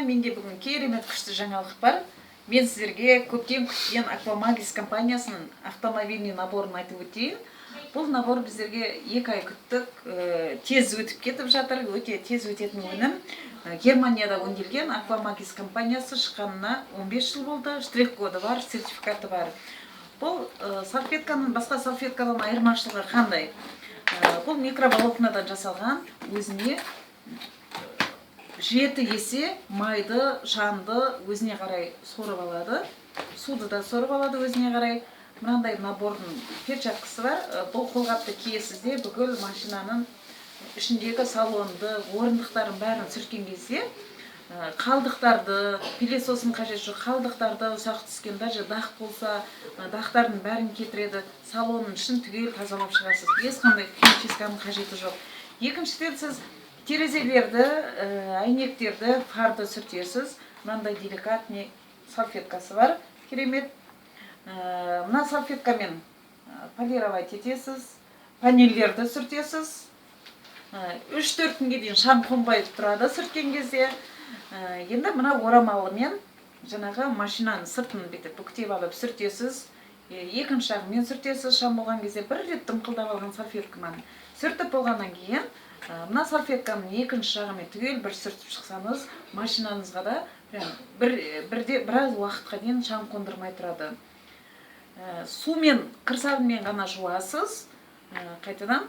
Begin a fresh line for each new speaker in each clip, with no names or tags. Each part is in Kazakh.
Менде бүгін керемет күшті жаңалық бар. Мен сіздерге көптен күткен Аквамагис компаниясының автомобильный наборын айтып өтейін. Бұл набор біздерге 2 ай күттік, тез өтіп кетіп жатыр, өте тез өтетін өнім. Германияда өңделген Аквамагис компаниясы шыққанына 15 жыл болды, штрих-коды бар, сертификаты бар. Бұл салфетканың басқа салфеткадан айырмашылығы қандай? Бұл микроволокнадан жасалған, өзіне 7 есе майды, шаңды өзіне қарай сорып алады. Суды да сорып алады өзіне қарай. Мынандай набордың перчаткасы бар. Бұл қолғапты киесіз де бүкіл машинаның ішіндегі салонды, орындықтарын бәрін сүрткен кезде қалдықтарды, пилесосын қажет жоқ, қалдықтарды ұсақ түскен, даже дақ болса, дақтардың бәрін кетіреді. Салонның ішін түгел тазалап шығасыз. Ешқандай химчистканың қажеті жоқ. Екіншіден сіз терезелерді, әйнектерді, фарды сүртесіз. Мынандай деликатный салфеткасы бар. Керемет. Мына салфеткамен полировать етесіз, панельдерді сүртесіз. 3-4 күнге дейін шаң қонбай тұрады сүрткен кезде. Енді мына орамалымен жаңағы машинаның сыртын бүйтіп бүктеп алып сүртесіз. Екінші жағымен сүртесіз. Шаң болған кезде бір рет дымқылдап алған салфеткамен сүртіп болғаннан кейін мына салфетканың екінші жағымен түгел бір сүртіп шықсаңыз, машинаңызға да біраз уақытқа дейін шаң қондырмай тұрады. Сумен, қырсабымен ғана жуасыз. Қайтадан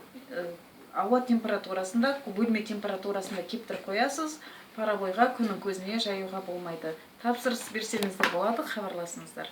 ауа температурасында, бөлме температурасында кептіріп қоясыз. Парабойға, күннің көзіне жаюға болмайды. Тапсырыс берсеңіздер болады, хабарласыңыздар.